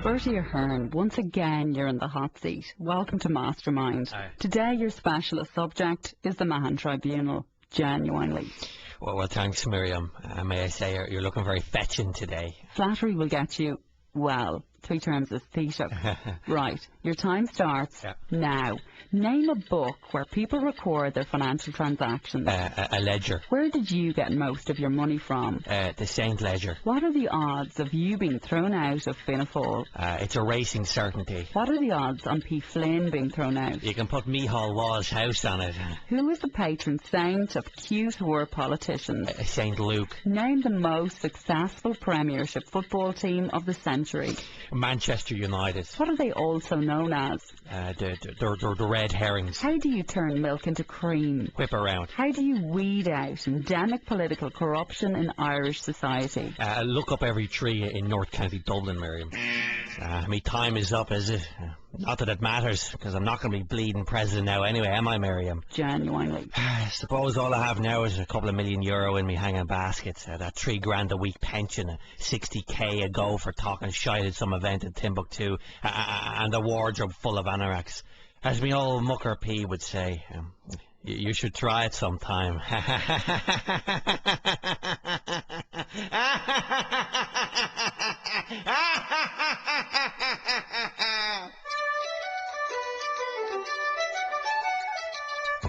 Bertie Ahern, once again you're in the hot seat. Welcome to Mastermind. Aye. Today your specialist subject is the Mahon Tribunal. Genuinely. Well, thanks, Miriam. May I say you're looking very fetching today. Flattery will get you, well, 3 terms of theta. Right, your time starts now. Name a book where people record their financial transactions. A ledger. Where did you get most of your money from? The Saint Ledger. What are the odds of you being thrown out of Fianna Fáil? It's a racing certainty. What are the odds on P. Flynn being thrown out? You can put Micheál Wall's house on it. Who is the patron saint of cute whore politicians? St. Luke. Name the most successful Premiership football team of the century. Manchester United. What are they also known as? The red herrings. How do you turn milk into cream? Whip around. How do you weed out endemic political corruption in Irish society? Look up every tree in North County Dublin, Miriam. My time is up, is it? Not that it matters, because I'm not going to be bleeding president now anyway, am I, Miriam? Genuinely. I suppose all I have now is a couple of million euro in me hanging baskets, that $3 a week pension, a 60k a go for talking shite at some event in Timbuktu, and a wardrobe full of anoraks. As me old mucker P would say, you should try it sometime.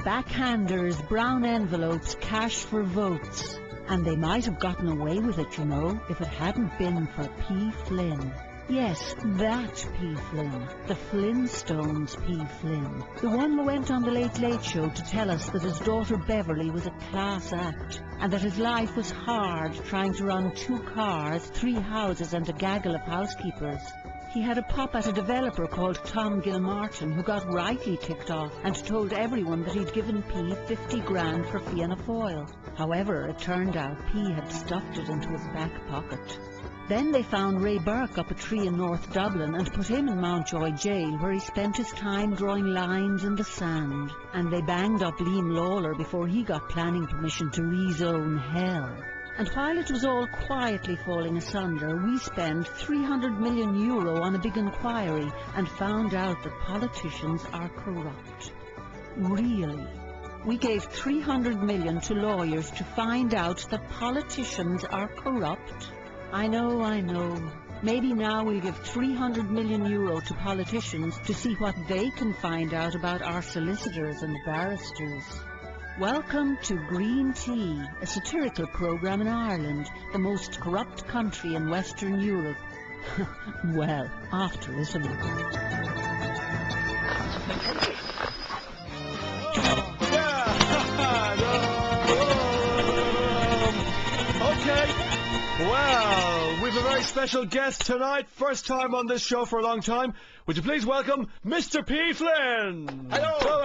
Backhanders, brown envelopes, cash for votes. And they might have gotten away with it, you know, if it hadn't been for P. Flynn. Yes, that P. Flynn. The Flintstones P. Flynn. The one who went on the Late Late Show to tell us that his daughter Beverly was a class act, and that his life was hard trying to run 2 cars, 3 houses and a gaggle of housekeepers. He had a pop at a developer called Tom Gilmartin, who got rightly ticked off and told everyone that he'd given P 50 grand for Fianna Fáil. However, it turned out P had stuffed it into his back pocket. Then they found Ray Burke up a tree in North Dublin and put him in Mountjoy jail, where he spent his time drawing lines in the sand. And they banged up Liam Lawler before he got planning permission to rezone hell. And while it was all quietly falling asunder, we spent €300 million on a big inquiry and found out that politicians are corrupt. Really. We gave $300 million to lawyers to find out that politicians are corrupt. I know. Maybe now we'll give €300 million to politicians to see what they can find out about our solicitors and barristers. Welcome to Green Tea, a satirical programme in Ireland, the most corrupt country in Western Europe. Well, after Italy. Okay. Well, we've a very special guest tonight. First time on this show for a long time. Would you please welcome Mr. P. Flynn? Hello.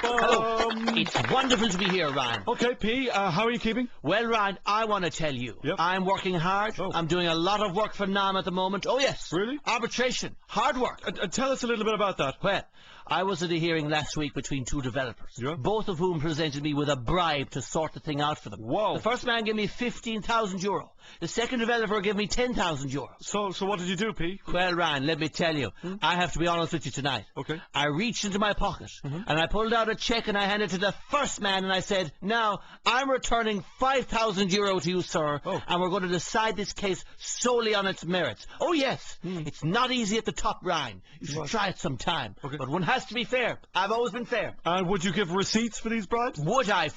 Hello. It's wonderful to be here, Ryan. Okay, P, how are you keeping? Well, Ryan, I want to tell you, I'm working hard. I'm doing a lot of work for NAM at the moment. Oh, yes. Really? Arbitration. Hard work. Tell us a little bit about that. Well, I was at a hearing last week between 2 developers, both of whom presented me with a bribe to sort the thing out for them. Whoa. The first man gave me €15,000. The second developer gave me €10,000. So what did you do, P? Well, Ryan, let me tell you, I have to be honest with you tonight. Okay. I reached into my pocket and I pulled out a cheque and I handed it to the first man and I said, now, I'm returning €5,000 to you, sir, and we're going to decide this case solely on its merits. Oh, yes, it's not easy at the top, Ryan. You should try it sometime. Okay. But one has to be fair. I've always been fair. And would you give receipts for these bribes? Would I?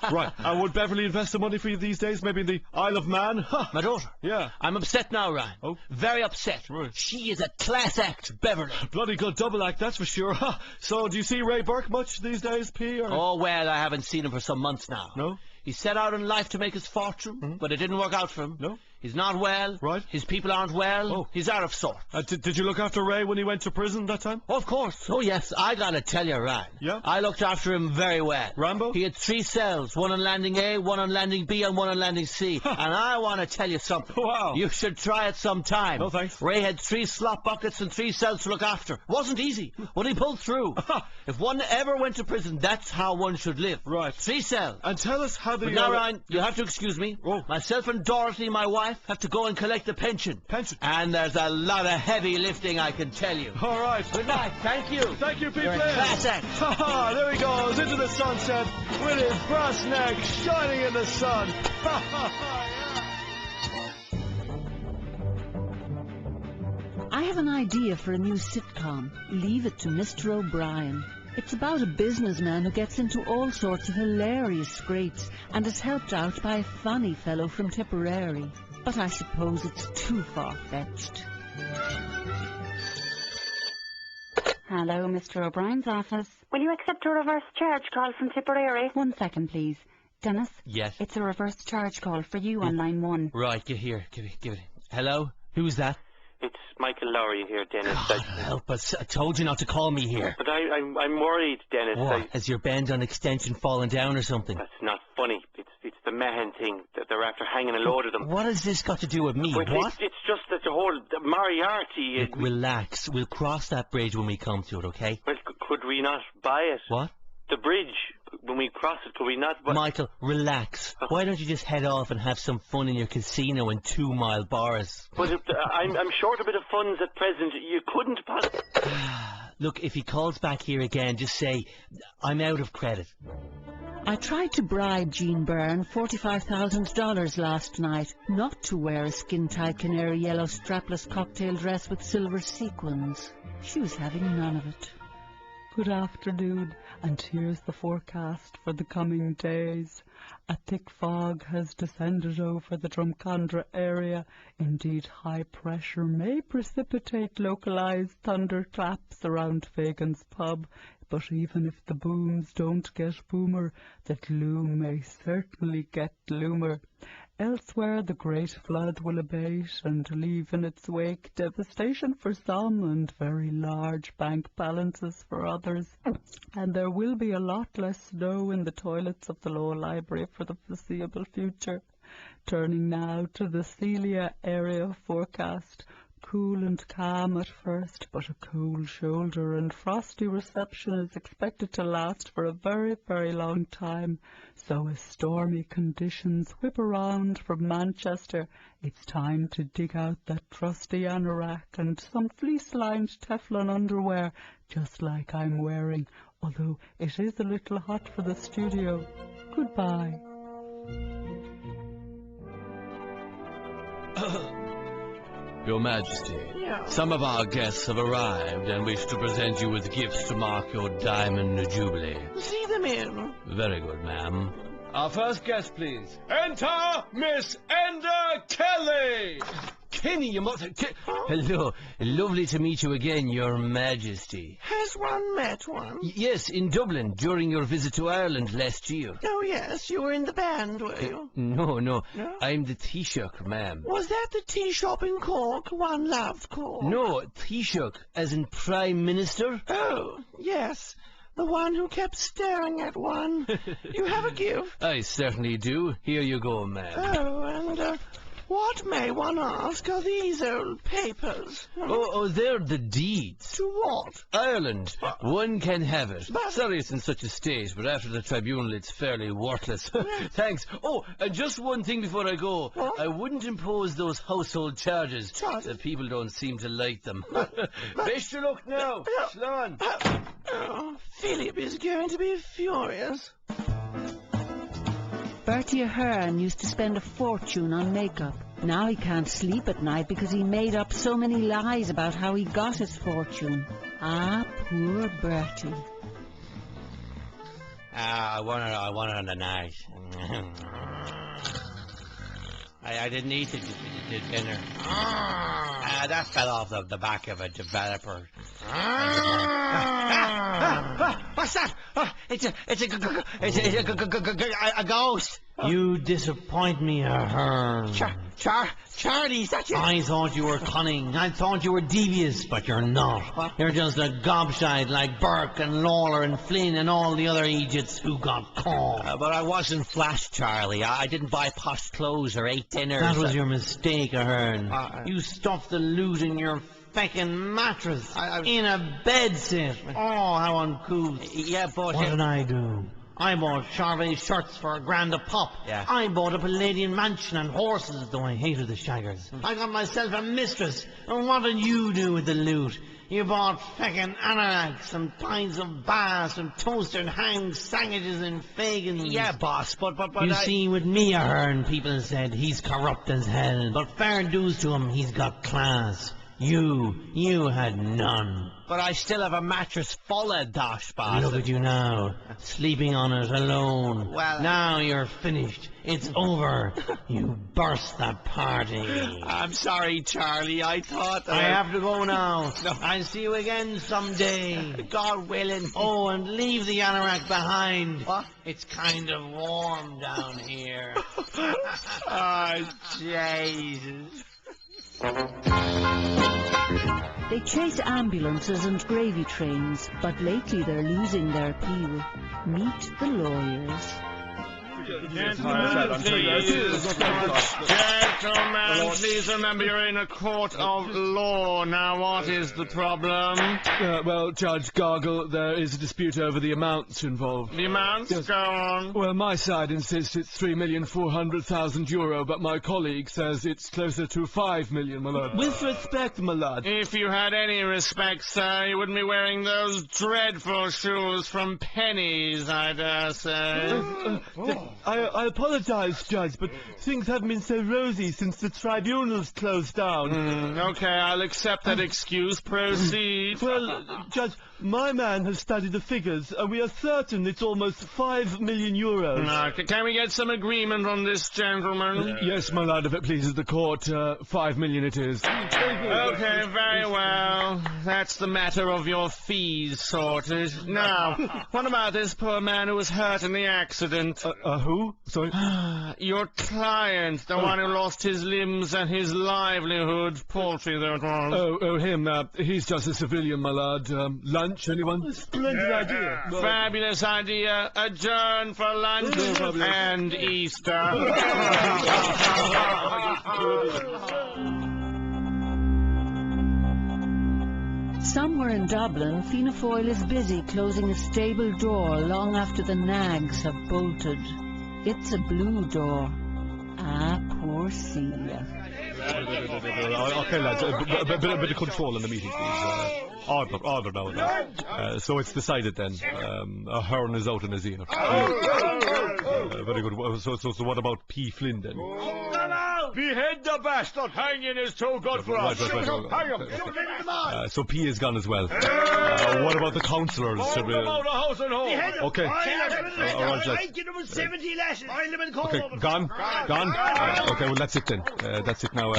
Right. And would Beverly invest the money for you these days? Maybe in the Isle of Man? My daughter? Yeah. I'm upset now, Ryan. Oh. Very upset. Right. She is a class act, Beverly. Bloody good double act, that's for sure. So, do you see Ray Burke much these days, P? Or? Oh, well, I haven't seen him for some months now. No? He set out in life to make his fortune, but it didn't work out for him. No? He's not well. Right. His people aren't well. Oh. He's out of sorts. Did you look after Ray when he went to prison that time? Oh, of course. Oh, yes. I gotta tell you, Ryan. Yeah? I looked after him very well. Rambo? He had 3 cells, one on landing A, one on landing B, and one on landing C. And I want to tell you something. Wow. You should try it sometime. No, thanks. Ray had 3 slop buckets and 3 cells to look after. Wasn't easy, but he pulled through. If one ever went to prison, that's how one should live. Right. 3 cells. And tell us how the... But now, Ryan, you have to excuse me. Oh. Myself and Dorothy, my wife, wife have to go and collect the pension. Pension? And there's a lot of heavy lifting, I can tell you. All right. Good night. Thank you. Thank you, Pete You're a Flynn. class act. Ha ha, there he goes into the sunset with his brass neck shining in the sun. Ha ha ha, I have an idea for a new sitcom. Leave it to Mr. O'Brien. It's about a businessman who gets into all sorts of hilarious scrapes and is helped out by a funny fellow from Tipperary. But I suppose it's too far-fetched. Hello, Mr. O'Brien's office. Will you accept a reverse charge call from Tipperary? 1 second, please. Dennis? Yes. It's a reverse charge call for you on line 1. Right, get here. Give it. Hello? Who's that? It's Michael Lowry here, Dennis. God help us. I told you not to call me here. But I'm worried, Dennis. What? Has your bend on extension fallen down or something? That's not funny. It's the Mahan thing that they're after hanging a load of them. What has this got to do with me? But What? It's just that the whole Moriarty... Look, relax. We'll cross that bridge when we come to it, okay? Well, could we not buy it? What? The bridge. When we cross it, could we not buy... Michael, relax. Why don't you just head off and have some fun in your casino in 2 Mile Boris? But I'm short a bit of funds at present. You couldn't possibly... Look, if he calls back here again, just say, I'm out of credit. I tried to bribe Jean Byrne $45,000 last night not to wear a skin-tight canary yellow strapless cocktail dress with silver sequins. She was having none of it. Good afternoon, and here's the forecast for the coming days. A thick fog has descended over the Drumcondra area. Indeed, high pressure may precipitate localised thunderclaps around Fagan's pub. But even if the booms don't get boomer, the gloom may certainly get gloomer. Elsewhere, the great flood will abate and leave in its wake devastation for some and very large bank balances for others. And there will be a lot less snow in the toilets of the Law Library for the foreseeable future. Turning now to the Celia area forecast. Cool and calm at first, but a cold shoulder and frosty reception is expected to last for a very, very long time. So as stormy conditions whip around from Manchester, it's time to dig out that trusty anorak and some fleece-lined Teflon underwear, just like I'm wearing, although it is a little hot for the studio. Goodbye. Your Majesty, some of our guests have arrived and wish to present you with gifts to mark your diamond jubilee. See them in. Very good, ma'am. Our first guest, please. Enter Miss Enda Kelly. Kenny, you must... Hello. Lovely to meet you again, Your Majesty. Has one met one? Yes, in Dublin, during your visit to Ireland last year. Oh, yes. You were in the band, were you? No. No? I'm the Taoiseach, ma'am. Was that the tea shop in Cork? One loved Cork. No, Taoiseach, as in Prime Minister? Oh, yes. The one who kept staring at one. You have a gift? I certainly do. Here you go, ma'am. Oh, and what, may one ask, are these old papers? Oh, they're the deeds. To what? Ireland. One can have it. But- Sorry it's in such a state, but after the tribunal it's fairly worthless. Thanks. Oh, and just one thing before I go. What? I wouldn't impose those household charges. Charges? The people don't seem to like them. Best of luck now. Slán. Oh, Philip is going to be furious. Bertie Ahern used to spend a fortune on makeup. Now he can't sleep at night because he made up so many lies about how he got his fortune. Ah, poor Bertie. I won it on the night. I didn't eat the dinner. That fell off the back of a developer. What's that? It's a ghost. You disappoint me, Ahern. Charlie, is that you? I thought you were cunning. I thought you were devious, but you're not. What? You're just a gobshite like Burke and Lawler and Flynn and all the other idiots who got caught. But I wasn't flash, Charlie. I didn't buy posh clothes or ate dinners. That was your mistake, Ahern. You stuffed the loot in your feckin' mattress in a bedsit. Oh, how uncouth. Yeah, but... What did I do? I bought Charvet shirts for a grand a pop. Yeah. I bought a Palladian mansion and horses, though I hated the shaggers. I got myself a mistress. And what did you do with the loot? You bought feckin' anoraks and pints of Bass and toasted hang sandwiches and Fagans. Yeah, boss, but You see, with me a hearn, people said he's corrupt as hell. But fair dues to him, he's got class. You had none. But I still have a mattress full of dosh, boss. Look at you now, sleeping on it alone. Well, now you're finished. It's over. You burst the party. I'm sorry, Charlie. I thought I have to go now. No. I'll see you again someday. God willing. Oh, and leave the anorak behind. What? It's kind of warm down here. Oh, Jesus. They chase ambulances and gravy trains, but lately they're losing their appeal. Meet the lawyers. Gentlemen, please remember you're in a court of law. Now, what is the problem? Well, Judge Gargle, there is a dispute over the amounts involved. The amounts? Yes. Go on. Well, my side insists it's €3,400,000, but my colleague says it's closer to €5 million, my lord. With respect, my lord. If you had any respect, sir, you wouldn't be wearing those dreadful shoes from Penny's, I dare say. I apologize, Judge, but things haven't been so rosy since the tribunal's closed down. Okay, I'll accept that excuse. Proceed. Well, Judge, my man has studied the figures, and we are certain it's almost €5 million. Now, can we get some agreement on this, gentlemen? Yes, my lord, if it pleases the court, $5 million it is. Okay, very well. That's the matter of your fees sorted. Now, what about this poor man who was hurt in the accident? Who? Sorry? Your client, the one who lost his limbs and his livelihood. Paltry though it was. Oh, him. He's just a civilian, my lord. Lunch, anyone? Splendid idea. Fabulous idea. Adjourn for lunch and Easter. Somewhere in Dublin, Fianna Fáil is busy closing a stable door long after the nags have bolted. It's a blue door. Ah, poor Celia. Okay, lads, a bit of control in the meeting, please. Order now. So it's decided then. A horn is out in his ear. Very good. So what about P. Flynn then? Behead the bastard! Hanging is too good for us. Right. So P is gone as well. What about the councillors? Out of house and home. Okay. All right, lads. Okay, gone. Okay, well that's it then. That's it now.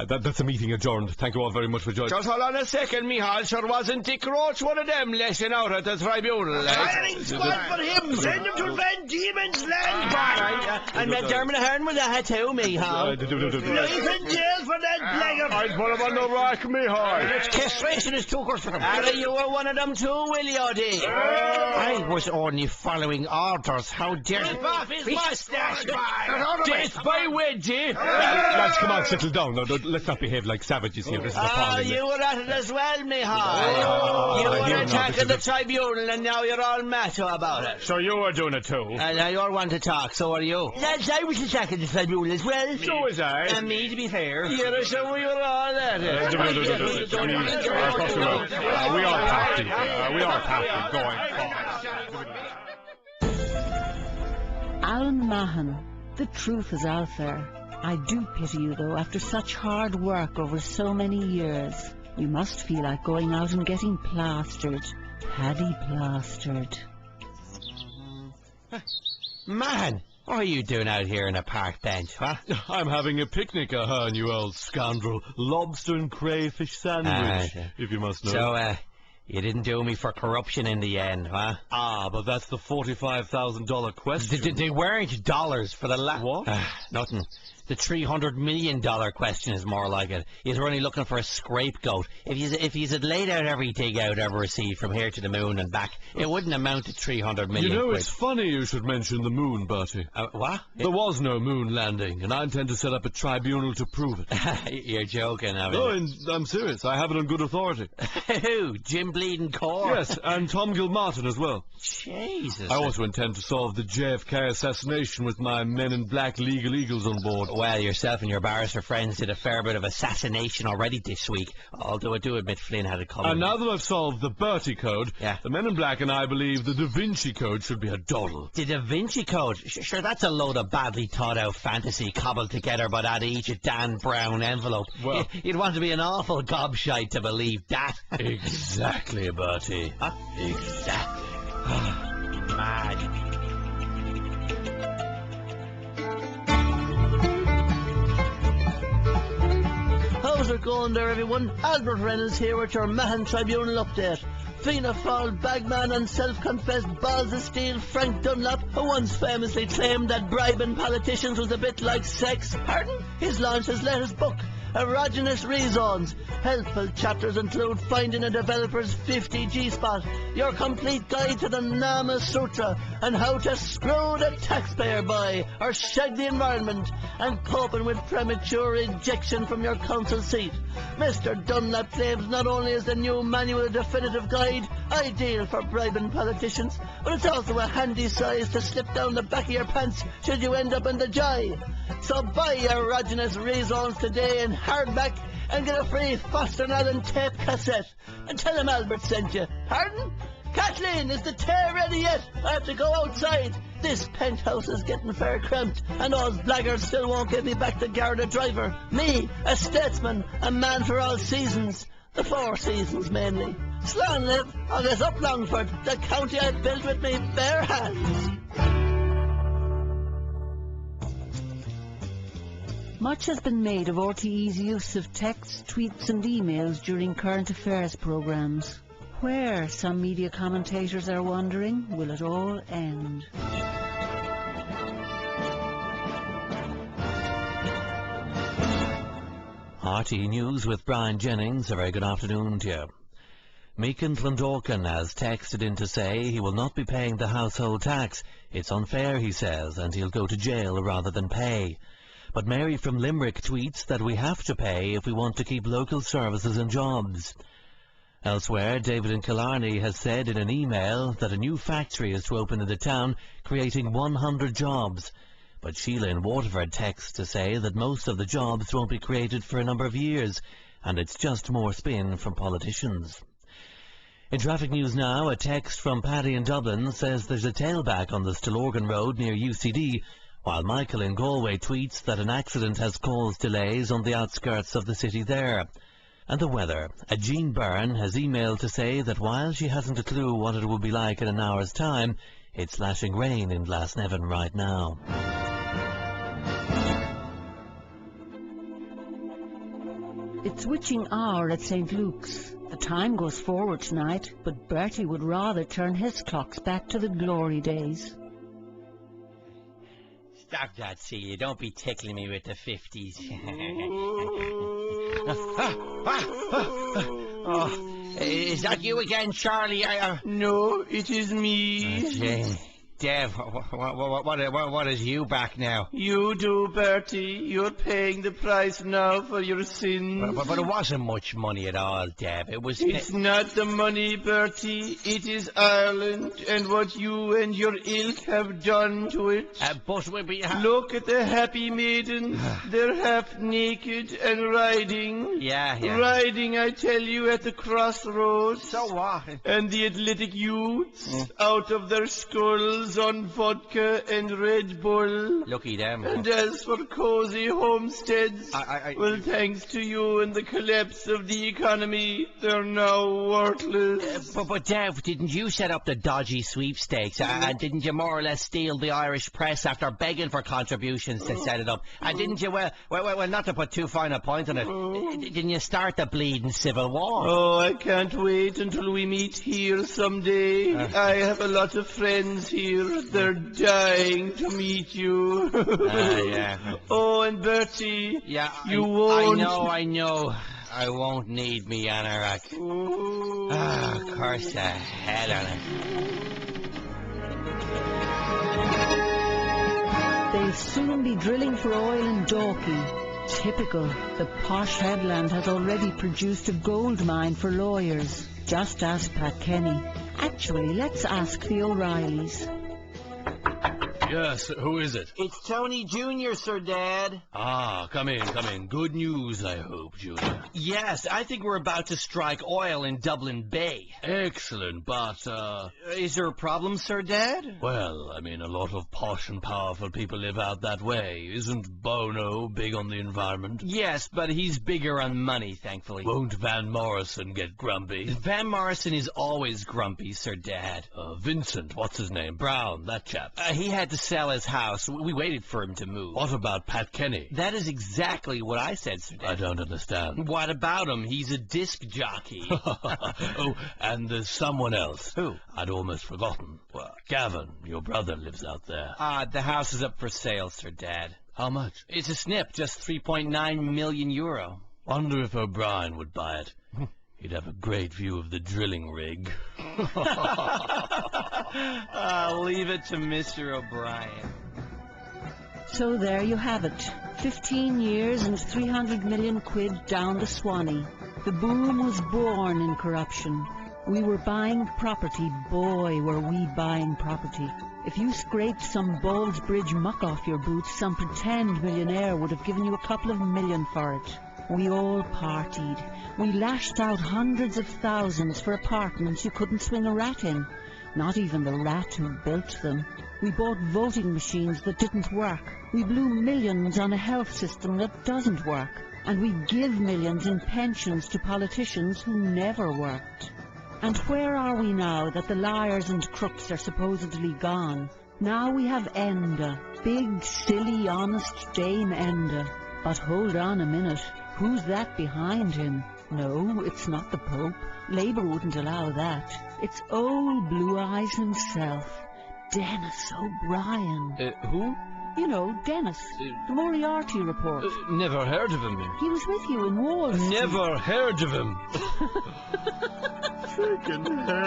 That's a meeting adjourned. Thank you all very much for joining. Just hold on a second, Michal. Sure wasn't Dick Roach one of them lashing out at the tribunal, Firing squad for him! Send him to Van Diemen's land! And Dermot Ahern with that too, Michal. Leave in jail for that blackguard! I'd put him on the rack, Michal. It's castration is too good for him. You were one of them too, will you, Dee? I was only following orders. How dare you? Off his mustache! Death by wedgie! Lads, come on, settle down. No, let's not behave like savages here. This is appalling. You were at it as well, Michal. You were attacking the tribunal and now you're all macho about it. So you were doing it too? Now you're one to talk, so are you. Lads, I was attacking the tribunal as well. So was I. And me, to be fair. Yeah, so we were all at it. We are party. Going forward. Alan Mahan, the truth is out there. I do pity you, though, after such hard work over so many years. You must feel like going out and getting plastered. Paddy plastered. Man, what are you doing out here in a park bench, huh? I'm having a picnic, you old scoundrel. Lobster and crayfish sandwich, if you must know. So, you didn't do me for corruption in the end, huh? But that's the $45,000 question. They weren't dollars for the What? Nothing. The $300 million question is more like it. He's only looking for a scapegoat. If he's had laid out every dig out ever received from here to the moon and back, it wouldn't amount to $300 million. You know, quid. it's funny you should mention the moon, Bertie. What? There was no moon landing, and I intend to set up a tribunal to prove it. You're joking, I mean. No, I'm serious. I have it on good authority. Who? Jim Bleeding Core? Yes, and Tom Gilmartin as well. Jesus. I also intend to solve the JFK assassination with my men in black legal eagles on board. Well, yourself and your barrister friends did a fair bit of assassination already this week, although I do admit Flynn had it coming. And now that I've solved the Bertie Code, the men in black and I believe the Da Vinci Code should be a doddle. The Da Vinci Code? Sure, that's a load of badly thought-out fantasy cobbled together by that aged Dan Brown envelope. Well, you'd want to be an awful gobshite to believe that. Exactly, Bertie. Huh? Exactly. Mad. How's it going there, everyone? Albert Reynolds here with your Mahon Tribunal update. Fianna Fáil bagman and self-confessed balls of steel Frank Dunlop, who once famously claimed that bribing politicians was a bit like sex, he's launched his latest book, Erogenous Rezones. Helpful chapters include finding a developer's 50G spot, your complete guide to the Nama Sutra, and how to screw the taxpayer by, or shag the environment, and coping with premature ejection from your council seat. Mr. Dunlap claims not only is the new manual a definitive guide, ideal for bribing politicians, but it's also a handy size to slip down the back of your pants should you end up in the jai. So buy your Erogenous Rezones today in hardback and get a free Foster Allen tape cassette. And tell him Albert sent you. Pardon? Kathleen, is the tea ready yet? I have to go outside. This penthouse is getting fair cramped, and those blackguards still won't get me back to Garda driver. Me, a statesman, a man for all seasons. The 4 seasons, mainly. Slán live, August up Longford, the county I built with me bare hands. Much has been made of RTE's use of texts, tweets and emails during current affairs programmes. Where, some media commentators are wondering, will it all end? RTE News with Brian Jennings. A very good afternoon to you. Meakin Clondalkin has texted in to say he will not be paying the household tax. It's unfair, he says, and he'll go to jail rather than pay. But Mary from Limerick tweets that we have to pay if we want to keep local services and jobs. Elsewhere, David in Killarney has said in an email that a new factory is to open in the town, creating 100 jobs. But Sheila in Waterford texts to say that most of the jobs won't be created for a number of years, and it's just more spin from politicians. In traffic news now, a text from Paddy in Dublin says there's a tailback on the Stillorgan Road near UCD, while Michael in Galway tweets that an accident has caused delays on the outskirts of the city there. And the weather. Jean Byrne has emailed to say that while she hasn't a clue what it will be like in an hour's time, it's lashing rain in Glasnevin right now. It's witching hour at St. Luke's. The time goes forward tonight, but Bertie would rather turn his clocks back to the glory days. Stop that, Celia. Don't be tickling me with the 50s. Is that you again, Charlie? No, it is me. Jane. Dev, what is you back now? You do, Bertie. You're paying the price now for your sins. But it wasn't much money at all, Dev. It was... It's not the money, Bertie. It is Ireland and what you and your ilk have done to it. But we Look at the happy maidens. They're half naked and riding. Yeah. Riding, I tell you, at the crossroads. So what? And the athletic youths out of their skulls on vodka and Red Bull. Lucky them. And as for cosy homesteads, well, thanks to you and the collapse of the economy, they're now worthless. But Dev, didn't you set up the dodgy sweepstakes? And didn't you more or less steal the Irish press after begging for contributions to set it up? And didn't you, well, not to put too fine a point on it, didn't you start the bleeding civil war? Oh, I can't wait until we meet here someday. I have a lot of friends here. dear, they're dying to meet you. Yeah. Oh, and Bertie, Yeah, you won't. I know. I won't need me anorak. Of course I had on it. They'll soon be drilling for oil in Dalkey. Typical. The posh headland has already produced a gold mine for lawyers. Just ask Pat Kenny. Actually, let's ask the O'Reillys. Yes, who is it? It's Tony Jr., Sir Dad. Ah, come in. Good news, I hope, Junior. Yes, I think we're about to strike oil in Dublin Bay. Excellent, but, Is there a problem, Sir Dad? well, I mean, a lot of posh and powerful people live out that way. Isn't Bono big on the environment? Yes, but he's bigger on money, thankfully. Won't Van Morrison get grumpy? Van Morrison is always grumpy, Sir Dad. Vincent, what's his name? Brown, that chap. He had to sell his house. We waited for him to move. What about Pat Kenny? That is exactly what I said, Sir Dad. I don't understand. What about him? He's a disc jockey. Oh, and there's someone else. Who? I'd almost forgotten. What? Gavin, your brother lives out there. The house is up for sale, Sir Dad. How much? It's a snip, just 3.9 million euro. Wonder if O'Brien would buy it. He'd have a great view of the drilling rig. Leave it to Mr. O'Brien. So there you have it. 15 years and 300 million quid down the Swanee. The boom was born in corruption. We were buying property. Boy, were we buying property. If you scraped some Ballsbridge muck off your boots, some pretend millionaire would have given you a couple of million for it. We all partied. We lashed out hundreds of thousands for apartments you couldn't swing a rat in. Not even the rat who built them. We bought voting machines that didn't work. We blew millions on a health system that doesn't work. And we give millions in pensions to politicians who never worked. And where are we now that the liars and crooks are supposedly gone? Now we have Enda. Big, silly, honest Dame Enda. But hold on a minute. Who's that behind him? No, it's not the Pope. Labour wouldn't allow that. It's old Blue Eyes himself. Dennis O'Brien. Who? You know, Dennis. The Moriarty report. Never heard of him. He was with you in Wall Street. Never heard of him. Freaking hell.